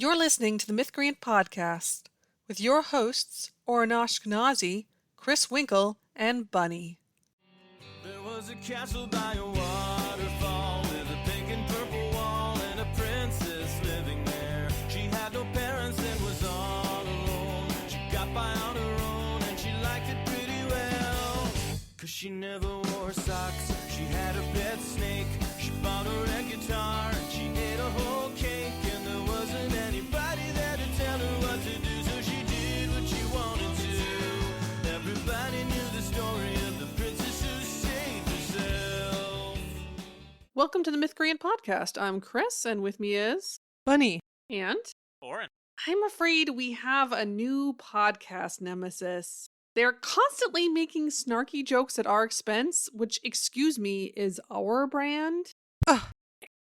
You're listening to the Mythcreant podcast with your hosts, Oren, Chris Winkle, and Bunny. There was a castle by a waterfall with a pink and purple wall and a princess living there. She had no parents and was all alone. She got by on her own and she liked it pretty well. 'Cause she never wore socks. She had a pet snake. She bought her a guitar and she ate a whole cake. And there wasn't anybody there to tell her what to do, so she did what she wanted to. Everybody knew the story of the princess who saved herself. Welcome to the Mythcreant podcast. I'm Chris, and with me is Bunny. and Oren. I'm afraid we have a new podcast nemesis. They're constantly making snarky jokes at our expense, which, excuse me, is our brand. Ugh,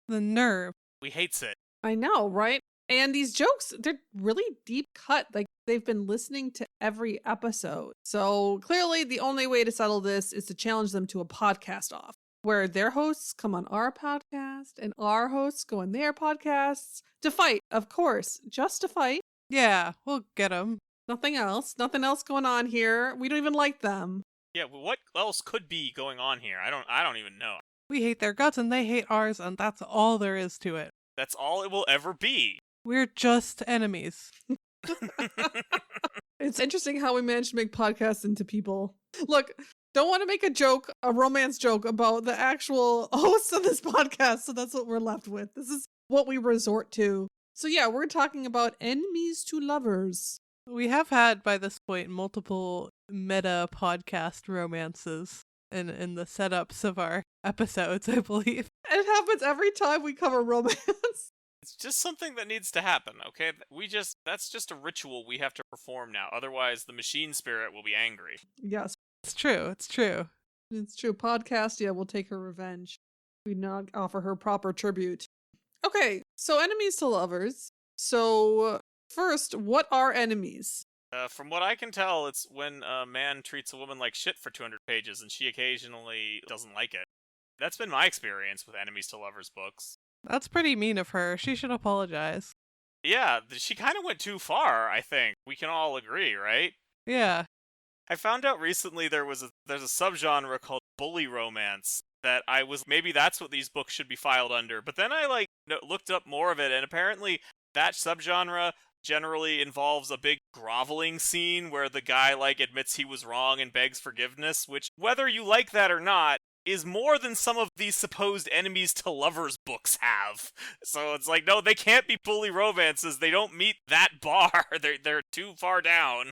the nerve. We hates it. I know, right? And these jokes, they're really deep cut. Like, they've been listening to every episode. So clearly the only way to settle this is to challenge them to a podcast off, where their hosts come on our podcast and our hosts go on their podcasts to fight, of course, just to fight. Yeah, we'll get them. Nothing else going on here. We don't even like them. Yeah, well, what else could be going on here? I don't even know. We hate their guts and they hate ours, and that's all there is to it. That's all it will ever be. We're just enemies. It's interesting how we managed to make podcasts into people. Look, don't want to make a romance joke about the actual hosts of this podcast, so that's what we're left with. This is what we resort to. So yeah, we're talking about enemies to lovers. We have had, by this point, multiple meta podcast romances in the setups of our episodes, I believe. It happens every time we cover romance. It's just something that needs to happen, okay? That's just a ritual we have to perform now. Otherwise, the machine spirit will be angry. Yes, It's true. it's true. Podcast, yeah, we'll take her revenge. We not offer her proper tribute. Okay, so enemies to lovers. So first, what are enemies? From what I can tell, it's when a man treats a woman like shit for 200 pages and she occasionally doesn't like it. That's been my experience with enemies to lovers books. That's pretty mean of her. She should apologize. Yeah, she kind of went too far, I think. We can all agree, right? Yeah. I found out recently there's a subgenre called bully romance that maybe that's what these books should be filed under. But then I looked up more of it, and apparently that subgenre generally involves a big groveling scene where the guy admits he was wrong and begs forgiveness, which, whether you like that or not, is more than some of these supposed enemies to lovers books have. So it's no, they can't be bully romances. They don't meet that bar. They're too far down.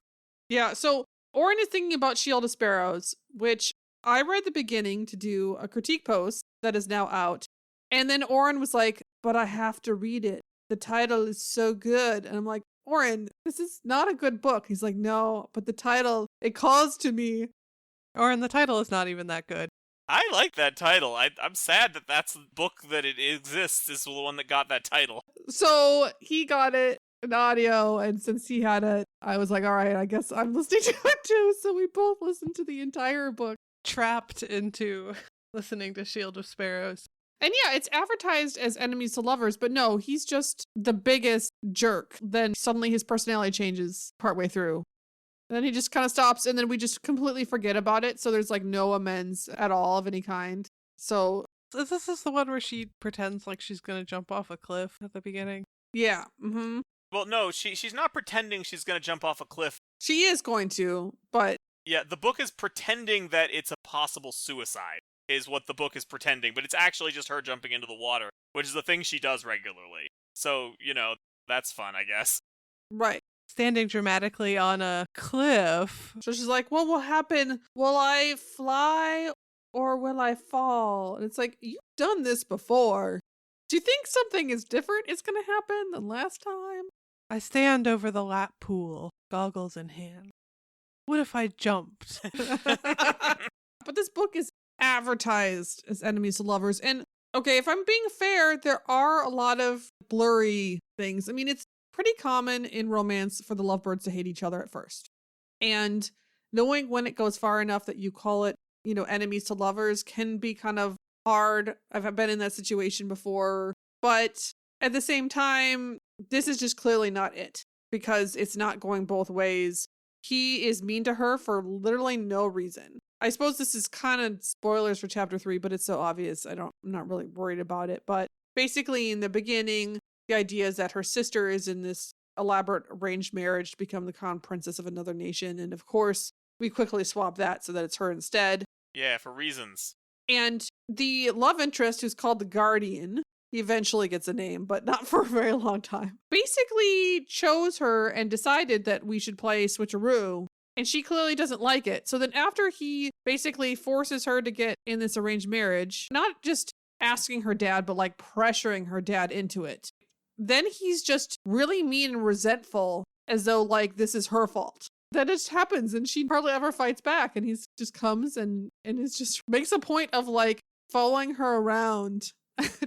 Yeah, so Oren is thinking about Shield of Sparrows, which I read the beginning to do a critique post that is now out. And then Oren was like, but I have to read it. The title is so good. And I'm like, Oren, this is not a good book. He's like, no, but the title, it calls to me. And the title is not even that good. I like that title. I'm sad that that's the book that it exists is the one that got that title. So he got it in audio, and since he had it, I was like, all right, I guess I'm listening to it too. So we both listened to the entire book. Trapped into listening to Shield of Sparrows. And yeah, it's advertised as enemies to lovers, but no, he's just the biggest jerk. Then suddenly his personality changes partway through. And then he just kind of stops, and then we just completely forget about it. So there's no amends at all of any kind. So This is the one where she pretends like she's gonna jump off a cliff at the beginning. yeah, mm-hmm. Well, no, she's not pretending she's going to jump off a cliff. She is going to, but Yeah, the book is pretending that it's a possible suicide, is what the book is pretending, but it's actually just her jumping into the water, which is the thing she does regularly. So, that's fun, I guess. right. Standing dramatically on a cliff. So she's like, what will happen? Will I fly or will I fall? And it's like, you've done this before. Do you think something is different is going to happen than last time? I stand over the lap pool, goggles in hand. What if I jumped? But this book is advertised as enemies to lovers. And okay, if I'm being fair, there are a lot of blurry things. I mean, it's pretty common in romance for the lovebirds to hate each other at first. And knowing when it goes far enough that you call it, enemies to lovers can be kind of hard. I've been in that situation before. But at the same time, this is just clearly not it, because it's not going both ways. He is mean to her for literally no reason. I suppose this is kind of spoilers for chapter 3, but it's so obvious. I'm not really worried about it. But basically in the beginning, the idea is that her sister is in this elaborate arranged marriage to become the crown princess of another nation. And of course, we quickly swap that so that it's her instead. Yeah, for reasons. And the love interest, who's called the Guardian, he eventually gets a name, but not for a very long time, basically chose her and decided that we should play switcheroo. And she clearly doesn't like it. So then after he basically forces her to get in this arranged marriage, not just asking her dad, but like pressuring her dad into it, then he's just really mean and resentful, as though like this is her fault. That just happens, and she hardly ever fights back, and he just comes and is just makes a point of like following her around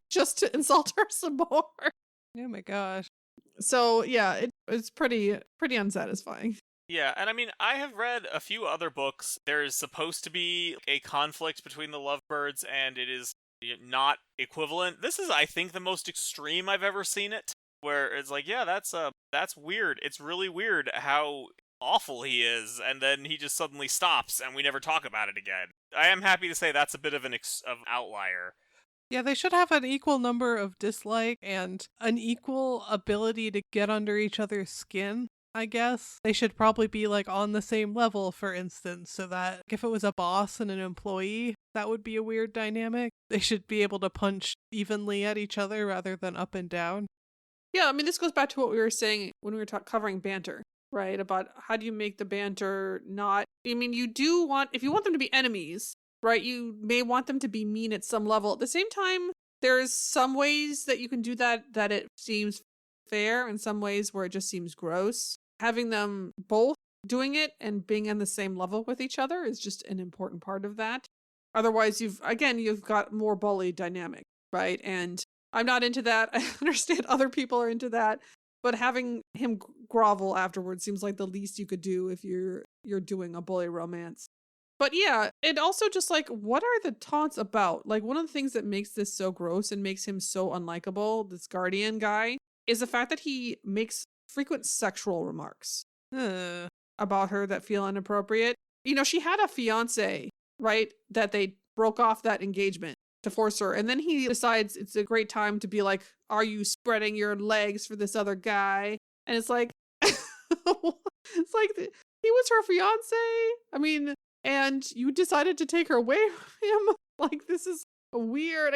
just to insult her some more. Oh my gosh. So yeah, it's pretty unsatisfying. Yeah, and I mean, I have read a few other books. There is supposed to be a conflict between the lovebirds, and it is not equivalent. This is, I think, the most extreme I've ever seen it, where it's like, yeah, that's weird. It's really weird how awful he is, and then he just suddenly stops, and we never talk about it again. I am happy to say that's a bit of an outlier. Yeah, they should have an equal number of dislike and an equal ability to get under each other's skin, I guess. They should probably be like on the same level, for instance, so that if it was a boss and an employee, that would be a weird dynamic. They should be able to punch evenly at each other rather than up and down. Yeah, I mean, this goes back to what we were saying when we were covering banter, right? About how do you make the banter not... I mean, you do want... If you want them to be enemies, right, you may want them to be mean at some level. At the same time, there's some ways that you can do that it seems fair, and some ways where it just seems gross. Having them both doing it and being on the same level with each other is just an important part of that. Otherwise, you've got more bully dynamic, right? And I'm not into that. I understand other people are into that, but having him grovel afterwards seems like the least you could do if you're doing a bully romance. But yeah, it also just like, what are the taunts about? Like, one of the things that makes this so gross and makes him so unlikable, this Guardian guy, is the fact that he makes frequent sexual remarks about her that feel inappropriate. You know, she had a fiance, right? That they broke off that engagement to force her. And then he decides it's a great time to be like, are you spreading your legs for this other guy? And it's like, it's like, he was her fiance? I mean, and you decided to take her away from him? Like, this is a weird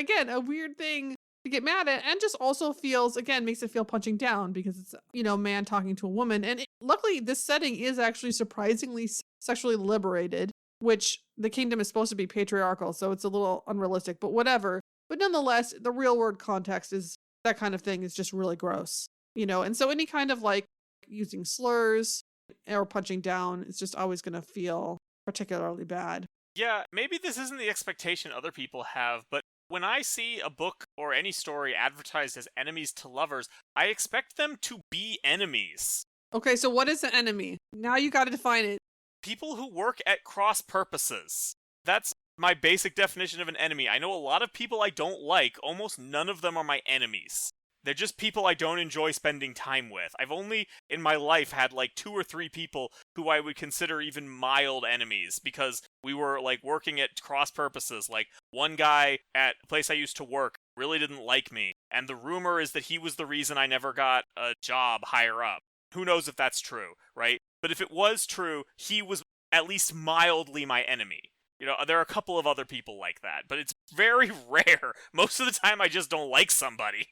thing to get mad at, and just also makes it feel punching down, because it's, you know, man talking to a woman. And luckily, this setting is actually surprisingly sexually liberated, which the kingdom is supposed to be patriarchal, so it's a little unrealistic, but whatever. But nonetheless, the real world context is that kind of thing is just really gross, you know? And so any kind of like using slurs or punching down is just always going to feel particularly bad. Yeah, maybe this isn't the expectation other people have, but when I see a book or any story advertised as enemies to lovers, I expect them to be enemies. Okay, so what is an enemy? Now you got to define it. People who work at cross purposes. That's my basic definition of an enemy. I know a lot of people I don't like. Almost none of them are my enemies. They're just people I don't enjoy spending time with. I've only, in my life, had like 2 or 3 people who I would consider even mild enemies, because we were like working at cross purposes. Like, one guy at a place I used to work really didn't like me, and the rumor is that he was the reason I never got a job higher up. Who knows if that's true, right? But if it was true, he was at least mildly my enemy. You know, there are a couple of other people like that, but it's very rare. Most of the time, I just don't like somebody.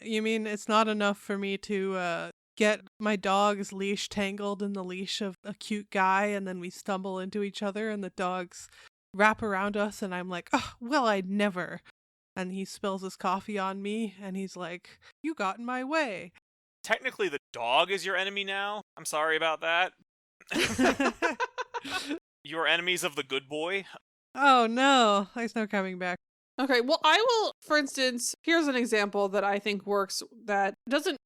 You mean it's not enough for me to get my dog's leash tangled in the leash of a cute guy, and then we stumble into each other and the dogs wrap around us, and I'm like, oh, well, I'd never. And he spills his coffee on me, and he's like, you got in my way. Technically, the dog is your enemy now. I'm sorry about that. You're enemies of the good boy. Oh no, there's no coming back. Okay, well, I will, for instance, here's an example that I think works that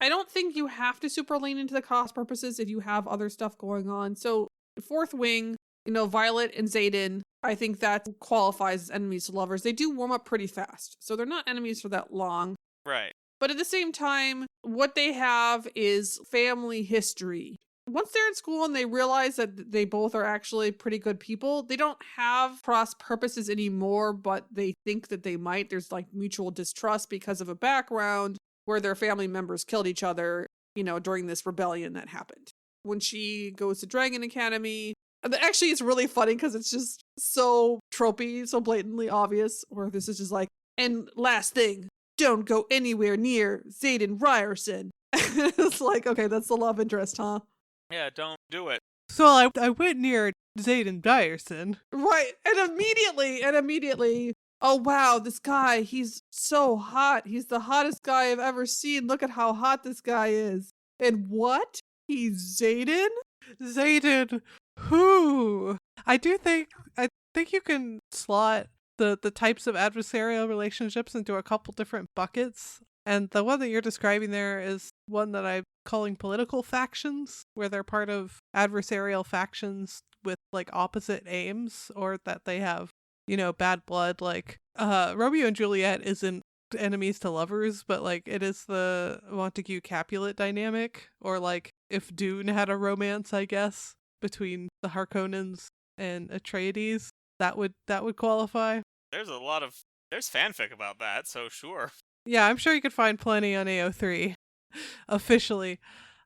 I don't think you have to super lean into the cost purposes if you have other stuff going on. So, Fourth Wing, you know, Violet and Xaden, I think that qualifies as enemies to lovers. They do warm up pretty fast, so they're not enemies for that long. Right. But at the same time, what they have is family history. Once they're in school and they realize that they both are actually pretty good people, they don't have cross purposes anymore, but they think that they might. There's like mutual distrust because of a background where their family members killed each other, during this rebellion that happened. When she goes to Dragon Academy, actually it's really funny because it's just so tropey, so blatantly obvious, where this is just like, and last thing, don't go anywhere near Xaden Ryerson. It's like, okay, that's the love interest, huh? Yeah, don't do it. So I went near Xaden Ryerson. Right. And immediately, oh wow, this guy, he's so hot. He's the hottest guy I've ever seen. Look at how hot this guy is. And what? He's Xaden? Xaden who? I think you can slot the types of adversarial relationships into a couple different buckets. And the one that you're describing there is one that I'm calling political factions, where they're part of adversarial factions with like opposite aims, or that they have, bad blood. Like Romeo and Juliet isn't enemies to lovers, but like it is the Montague Capulet dynamic, or like if Dune had a romance, I guess, between the Harkonnens and Atreides, that would qualify. There's fanfic about that, so sure. Yeah, I'm sure you could find plenty on AO3 officially.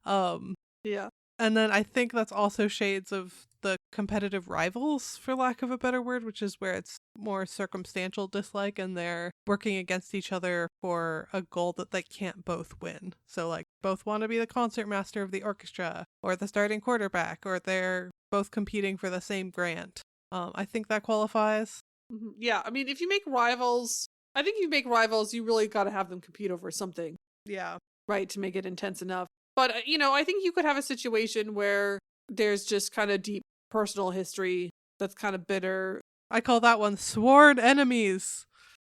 Yeah. And then I think that's also shades of the competitive rivals, for lack of a better word, which is where it's more circumstantial dislike and they're working against each other for a goal that they can't both win. So like both want to be the concertmaster of the orchestra or the starting quarterback, or they're both competing for the same grant. I think that qualifies. Mm-hmm. Yeah, I mean, if you make rivals, I think you make rivals, you really got to have them compete over something. Yeah. Right, to make it intense enough. But, I think you could have a situation where there's just kind of deep personal history that's kind of bitter. I call that one sworn enemies.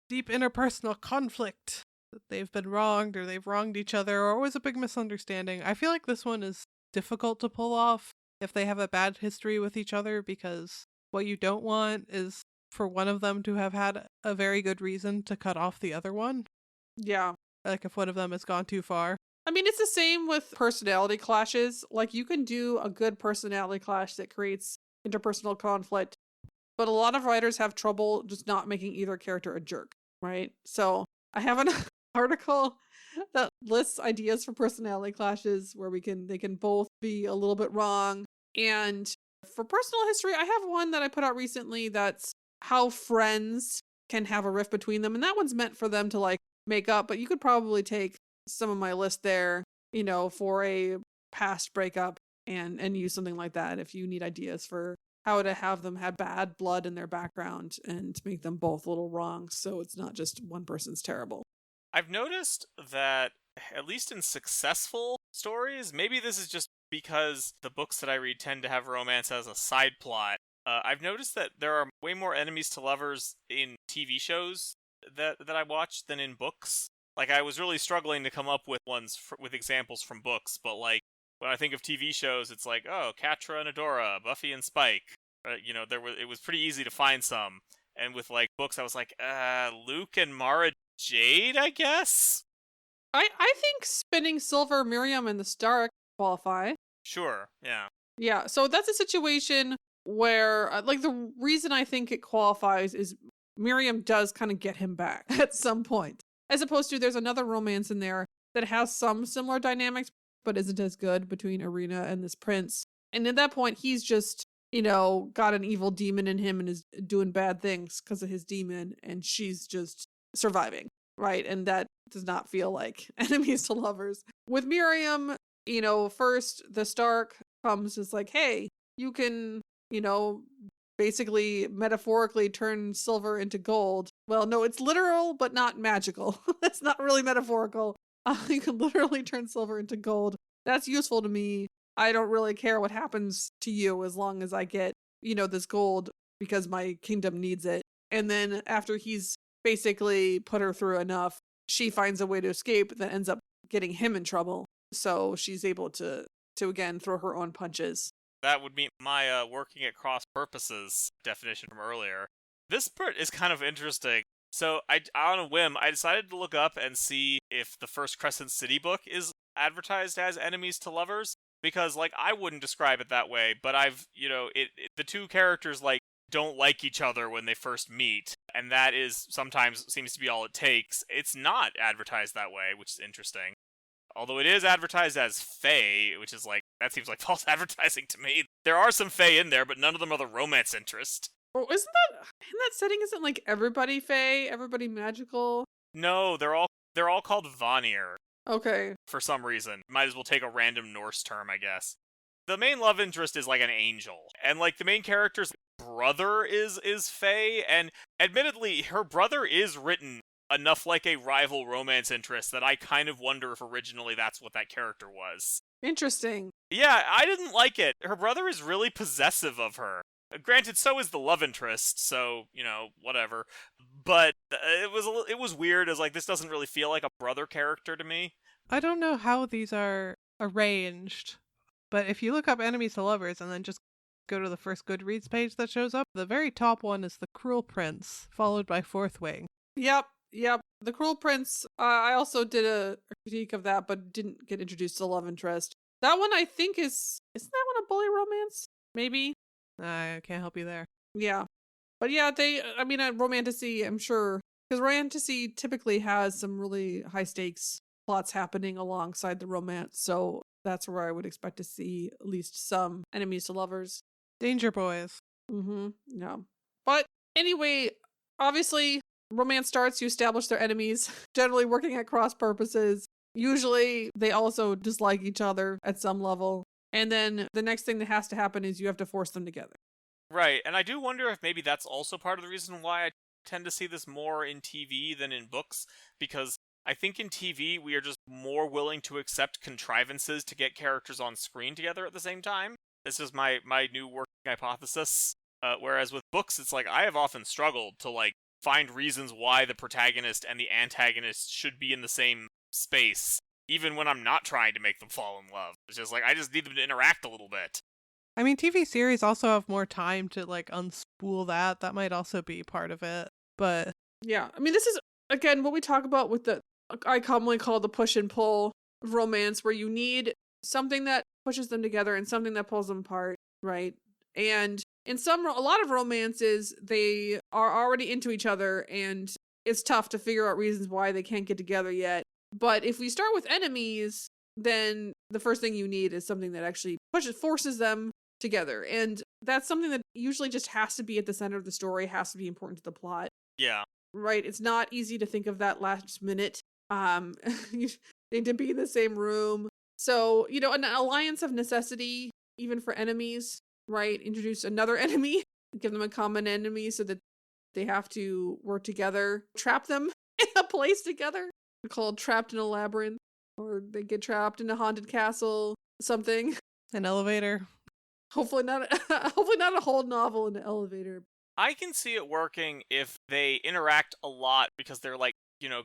Deep interpersonal conflict. That they've been wronged, or they've wronged each other, or always a big misunderstanding. I feel like this one is difficult to pull off if they have a bad history with each other, because what you don't want is for one of them to have had a very good reason to cut off the other one. Yeah. Like if one of them has gone too far. I mean, it's the same with personality clashes. Like, you can do a good personality clash that creates interpersonal conflict, but a lot of writers have trouble just not making either character a jerk, right? So I have an article that lists ideas for personality clashes where they can both be a little bit wrong. And for personal history, I have one that I put out recently that's how friends can have a rift between them. And that one's meant for them to like make up, but you could probably take some of my list there, for a past breakup and use something like that if you need ideas for how to have them have bad blood in their background and make them both a little wrong, so it's not just one person's terrible. I've noticed that, at least in successful stories, maybe this is just because the books that I read tend to have romance as a side plot. I've noticed that there are way more enemies to lovers in TV shows that I watch than in books. Like, I was really struggling to come up with with examples from books, but like, when I think of TV shows, it's like, oh, Catra and Adora, Buffy and Spike. It was pretty easy to find some. And with like books, I was like, Luke and Mara Jade, I guess? I think Spinning Silver, Miriam, and the Stark qualify. Sure, yeah. Yeah, so that's a situation where, like, the reason I think it qualifies is Miriam does kind of get him back at some point. As opposed to there's another romance in there that has some similar dynamics, but isn't as good between Arena and this prince. And at that point, he's just, got an evil demon in him and is doing bad things because of his demon, and she's just surviving, right? And that does not feel like enemies to lovers. With Miriam, first the Stark comes as like, hey, you can, basically metaphorically turn silver into gold. Well, no, it's literal, but not magical. It's not really metaphorical. You can literally turn silver into gold. That's useful to me. I don't really care what happens to you as long as I get, this gold because my kingdom needs it. And then after he's basically put her through enough, she finds a way to escape that ends up getting him in trouble. So she's able to again throw her own punches. That would meet my working at cross purposes definition from earlier. This part is kind of interesting. So on a whim, I decided to look up and see if the first Crescent City book is advertised as enemies to lovers, because like I wouldn't describe it that way, but I've, the two characters like don't like each other when they first meet, and that is sometimes seems to be all it takes. It's not advertised that way, which is interesting. Although it is advertised as fae, which is like, that seems like false advertising to me. There are some fae in there, but none of them are the romance interest. Oh, isn't that in that setting? Isn't like everybody fae, everybody magical? No, they're all called Vanir Okay. for some reason. Might as well take a random Norse term, I guess. The main love interest is like an angel, and like the main character's brother is fae, and admittedly, her brother is written enough like a rival romance interest that I kind of wonder if originally that's what that character was. Interesting. Yeah, I didn't like it. Her brother is really possessive of her. Granted, so is the love interest, so, whatever. But it was weird, as like, this doesn't really feel like a brother character to me. I don't know how these are arranged, but if you look up enemies to lovers and then just go to the first Goodreads page that shows up, the very top one is the Cruel Prince, followed by Fourth Wing. Yep. The Cruel Prince, I also did a critique of that, but didn't get introduced to love interest. That one I think isn't that one a bully romance? Maybe? I can't help you there. Yeah. But yeah, Romantasy, I'm sure, because Romantasy typically has some really high stakes plots happening alongside the romance, so that's where I would expect to see at least some enemies to lovers. Danger Boys. Yeah. But anyway, obviously, romance starts, you establish their enemies, generally working at cross purposes. Usually, they also dislike each other at some level. And then the next thing that has to happen is you have to force them together. Right, and I do wonder if maybe that's also part of the reason why I tend to see this more in TV than in books, because I think in TV we are just more willing to accept contrivances to get characters on screen together at the same time. This is my new working hypothesis. Whereas with books, it's like I have often struggled to like find reasons why the protagonist and the antagonist should be in the same space, even when I'm not trying to make them fall in love. It's just like, I just need them to interact a little bit. I mean, TV series also have more time to, like, unspool that. That might also be part of it, but... Yeah, I mean, this is, again, what we talk about with I commonly call the push and pull of romance, where you need something that pushes them together and something that pulls them apart, right? And in a lot of romances, they are already into each other, and it's tough to figure out reasons why they can't get together yet. But if we start with enemies, then the first thing you need is something that actually forces them together. And that's something that usually just has to be at the center of the story, has to be important to the plot. Yeah. Right? It's not easy to think of that last minute. You need to be in the same room. So, an alliance of necessity, even for enemies, right? Introduce another enemy, give them a common enemy so that they have to work together, trap them in a place together. Called Trapped in a Labyrinth, or they get trapped in a haunted castle, something. An elevator. Hopefully not a whole novel in an elevator. I can see it working if they interact a lot because they're like,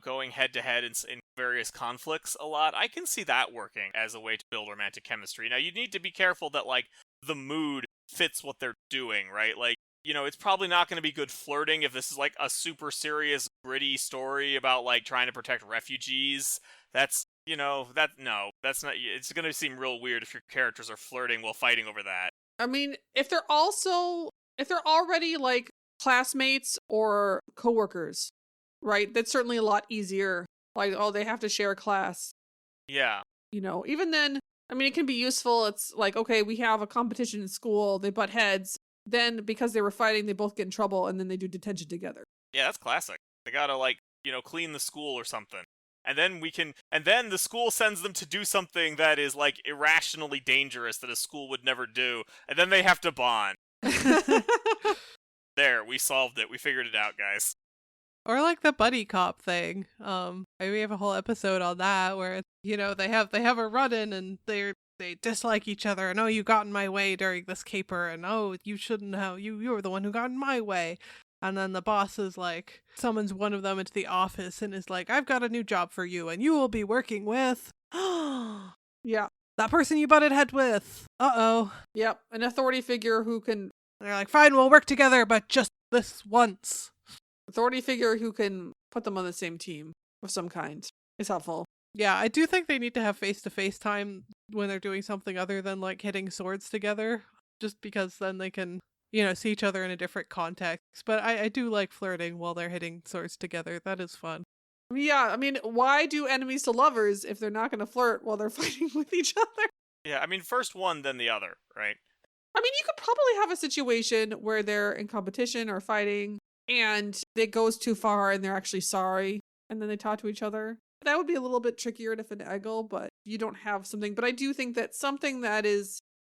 going head to head in various conflicts a lot. I can see that working as a way to build romantic chemistry. Now, you need to be careful that like the mood fits what they're doing, right? Like, it's probably not going to be good flirting if this is like a super serious, gritty story about like trying to protect refugees. That's not, it's going to seem real weird if your characters are flirting while fighting over that. I mean, if they're already like classmates or coworkers, right? That's certainly a lot easier. Like, oh, they have to share a class. Yeah. Even then, I mean, it can be useful. It's like, okay, we have a competition in school, they butt heads. Then, because they were fighting, they both get in trouble, and then they do detention together. Yeah, that's classic. They gotta, like, clean the school or something. And then the school sends them to do something that is, like, irrationally dangerous that a school would never do. And then they have to bond. There, we solved it. We figured it out, guys. Or like the buddy cop thing. We have a whole episode on that where, they have a run-in and they dislike each other, and oh, you got in my way during this caper, and oh, you shouldn't have, you were the one who got in my way. And then the boss is like, summons one of them into the office and is like, I've got a new job for you, and you will be working with yeah, that person you butted head with. Uh-oh. Yep, an authority figure who can... And they're like, fine, we'll work together, but just this once. authority figure who can put them on the same team of some kind is helpful. Yeah, I do think they need to have face-to-face time when they're doing something other than like hitting swords together, just because then they can, see each other in a different context. But I do like flirting while they're hitting swords together. That is fun. Yeah, I mean, why do enemies to lovers if they're not going to flirt while they're fighting with each other? Yeah, I mean, first one, then the other, right? I mean, you could probably have a situation where they're in competition or fighting and it goes too far and they're actually sorry and then they talk to each other. That would be a little bit trickier to finagle, but you don't have something. But I do think that something that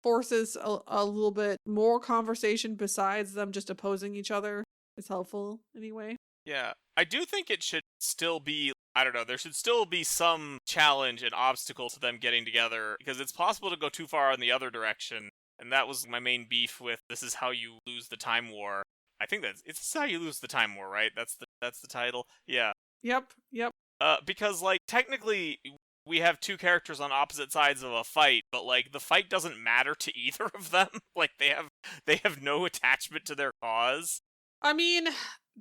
forces a little bit more conversation besides them just opposing each other is helpful anyway. Yeah, I do think it should still be, I don't know, there should still be some challenge and obstacle to them getting together, because it's possible to go too far in the other direction, and that was my main beef with This Is How You Lose the Time War. I think it's How You Lose the Time War, right? That's the title? Yeah. Yep. Because, like, technically, we have two characters on opposite sides of a fight, but, like, the fight doesn't matter to either of them. Like, they have no attachment to their cause. I mean,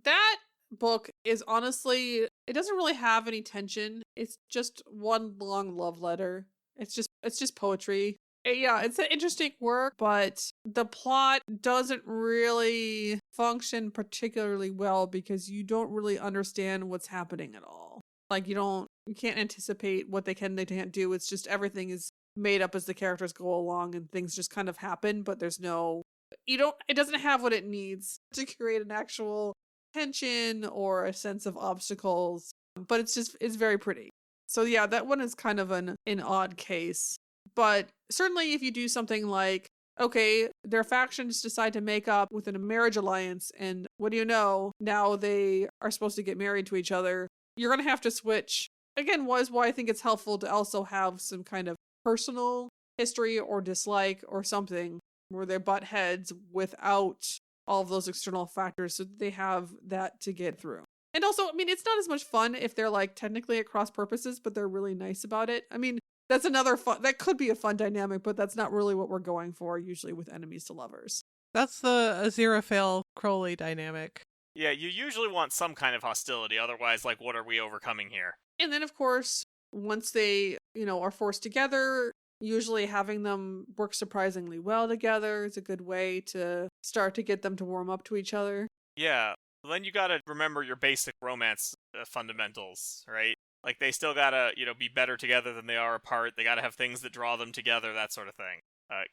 that book is honestly, it doesn't really have any tension. It's just one long love letter. It's just poetry. Yeah, it's an interesting work, but the plot doesn't really function particularly well because you don't really understand what's happening at all. Like you can't anticipate what they can't do. It's just everything is made up as the characters go along and things just kind of happen, but it doesn't have what it needs to create an actual tension or a sense of obstacles, but it's very pretty. So yeah, that one is kind of an odd case. But certainly if you do something like, okay, their factions decide to make up within a marriage alliance, and what do you know? Now they are supposed to get married to each other. You're going to have to switch. Again, was why I think it's helpful to also have some kind of personal history or dislike or something where they butt heads without all of those external factors, so that they have that to get through. And also, I mean, it's not as much fun if they're like technically at cross purposes, but they're really nice about it. I mean, that's another that could be a fun dynamic, but that's not really what we're going for usually with enemies to lovers. That's the Aziraphale Crowley dynamic. Yeah, you usually want some kind of hostility, otherwise, like, what are we overcoming here? And then, of course, once they, are forced together, usually having them work surprisingly well together is a good way to start to get them to warm up to each other. Yeah, then you gotta remember your basic romance fundamentals, right? Like, they still gotta, be better together than they are apart. They gotta have things that draw them together, that sort of thing.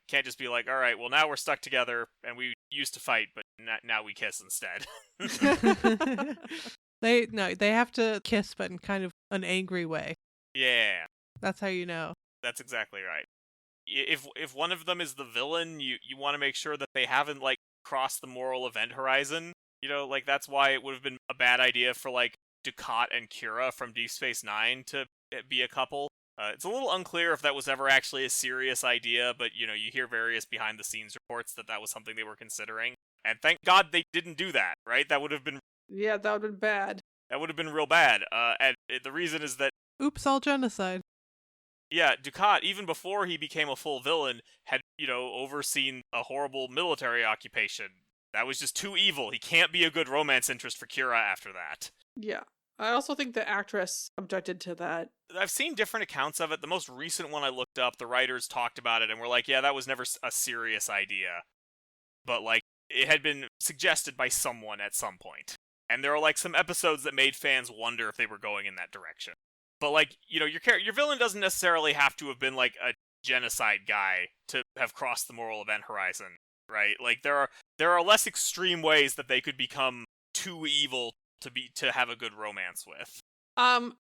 Can't just be like, all right, well, now we're stuck together, and we used to fight, but now we kiss instead. They have to kiss, but in kind of an angry way. Yeah. That's how you know. That's exactly right. If one of them is the villain, you want to make sure that they haven't, like, crossed the moral event horizon. Like, that's why it would have been a bad idea for, like, Dukat and Kira from Deep Space Nine to be a couple. It's a little unclear if that was ever actually a serious idea, but, you hear various behind-the-scenes reports that was something they were considering. And thank God they didn't do that, right? That would have been... Yeah, that would have been bad. That would have been real bad. And the reason is that... Oops, all genocide. Yeah, Dukat, even before he became a full villain, had, overseen a horrible military occupation. That was just too evil. He can't be a good romance interest for Kira after that. Yeah. I also think the actress objected to that. I've seen different accounts of it. The most recent one I looked up, the writers talked about it and were like, yeah, that was never a serious idea. But, like, it had been suggested by someone at some point. And there are, like, some episodes that made fans wonder if they were going in that direction. But, like, your villain doesn't necessarily have to have been, like, a genocide guy to have crossed the moral event horizon, right? Like, there are less extreme ways that they could become too evil to have a good romance with.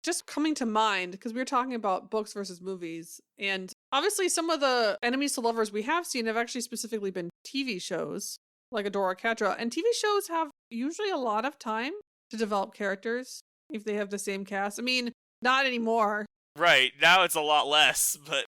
Just coming to mind, because we were talking about books versus movies, and obviously some of the enemies to lovers we have seen have actually specifically been TV shows, like Adora Katra, and TV shows have usually a lot of time to develop characters if they have the same cast. I mean, not anymore. Right, now it's a lot less, but...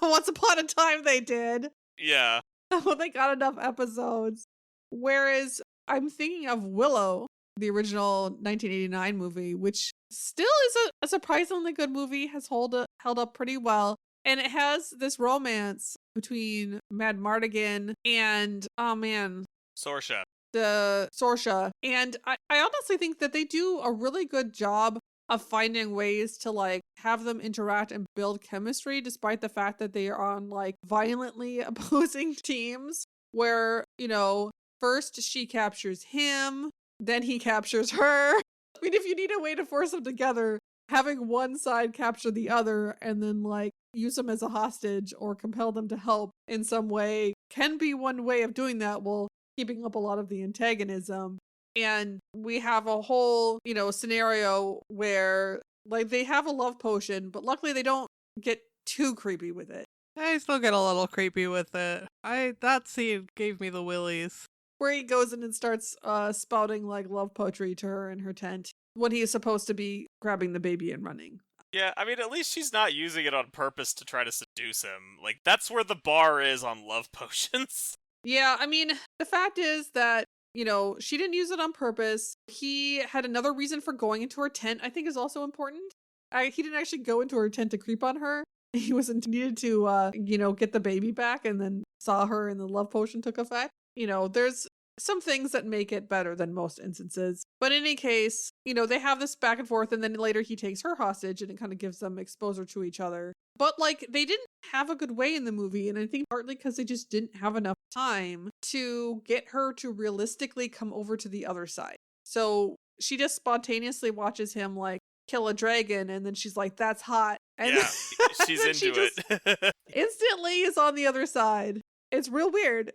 Once upon a time they did. Yeah. When they got enough episodes. Whereas I'm thinking of Willow, the original 1989 movie, which still is a surprisingly good movie, has held up pretty well. And it has this romance between Mad Mardigan and, oh man. Sorsha. the Sorsha. And I honestly think that they do a really good job of finding ways to like have them interact and build chemistry, despite the fact that they are on like violently opposing teams where, you know, first she captures him, then he captures her. I mean, if you need a way to force them together, having one side capture the other and then like use them as a hostage or compel them to help in some way can be one way of doing that while keeping up a lot of the antagonism. And we have a whole, you know, scenario where like they have a love potion, but luckily they don't get too creepy with it. I still get a little creepy with it. That scene gave me the willies. Where he goes in and starts spouting like love poetry to her in her tent when he is supposed to be grabbing the baby and running. Yeah, I mean, at least she's not using it on purpose to try to seduce him. Like, that's where the bar is on love potions. Yeah, I mean, the fact is that, you know, she didn't use it on purpose. He had another reason for going into her tent, I think is also important. He didn't actually go into her tent to creep on her. He wasn't needed to, you know, get the baby back and then saw her and the love potion took effect. You know, there's some things that make it better than most instances. But in any case, you know, they have this back and forth and then later he takes her hostage and it kind of gives them exposure to each other. But like they didn't have a good way in the movie. And I think partly because they just didn't have enough time to get her to realistically come over to the other side. So she just spontaneously watches him like kill a dragon and then she's like, that's hot. And Yeah, she's into it. Instantly is on the other side. It's real weird.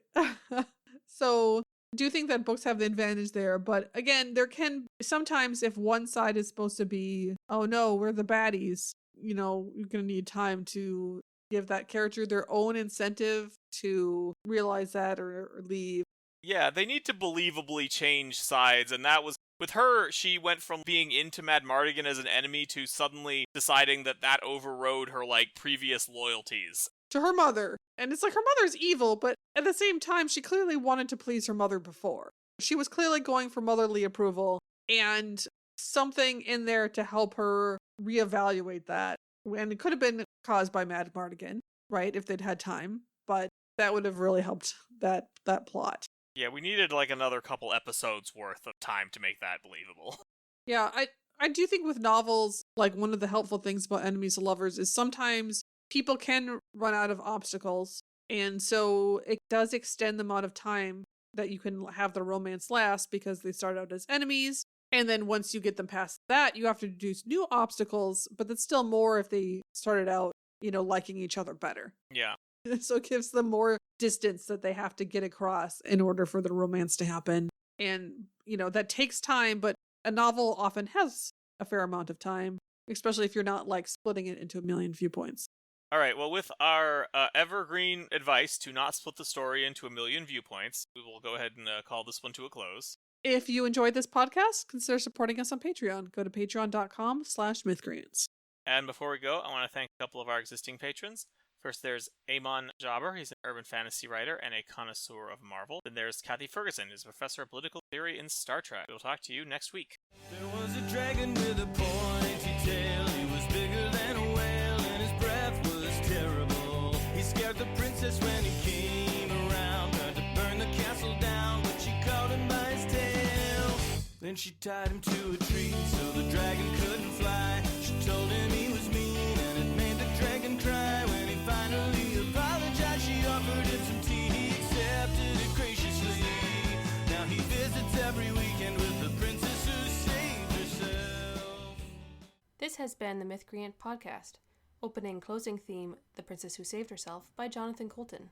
So I do think that books have the advantage there. But again, there can sometimes if one side is supposed to be, oh no, we're the baddies, you know, you're going to need time to give that character their own incentive to realize that or leave. Yeah, they need to believably change sides, and that was with her. She went from being into Mad Mardigan as an enemy to suddenly deciding that overrode her like previous loyalties to her mother. And it's like her mother's evil, but at the same time, she clearly wanted to please her mother before. She was clearly going for motherly approval and something in there to help her reevaluate that. And it could have been caused by Mad Mardigan, right? If they'd had time, but that would have really helped that plot. Yeah, we needed like another couple episodes worth of time to make that believable. Yeah, I do think with novels, like one of the helpful things about enemies to lovers is sometimes people can run out of obstacles. And so it does extend the amount of time that you can have the romance last because they start out as enemies. And then once you get them past that, you have to introduce new obstacles, but that's still more if they started out, you know, liking each other better. Yeah. So it gives them more distance that they have to get across in order for the romance to happen. And, you know, that takes time, but a novel often has a fair amount of time, especially if you're not like splitting it into a million viewpoints. All right, well, with our evergreen advice to not split the story into a million viewpoints, we will go ahead and call this one to a close. If you enjoyed this podcast, consider supporting us on Patreon. Go to patreon.com/Mythcreants. And before we go, I want to thank a couple of our existing patrons. First, there's Amon Jobber. He's an urban fantasy writer and a connoisseur of Marvel. Then there's Kathy Ferguson, who's a professor of political theory in Star Trek. We'll talk to you next week. There was a dragon with a pointy tail. He was bigger than a whale and his breath was terrible. He scared the princess when he came around. Tried to burn the castle down, but she caught him by his tail. Then she tied him to a tree so the dragon couldn't fly. She told him he was mean and it made the dragon cry. When he finally apologized, she offered him some tea. He accepted it graciously. Now he visits every weekend with the princess who saved herself. This has been the Mythcreant podcast. Opening closing theme, The Princess Who Saved Herself by Jonathan Colton.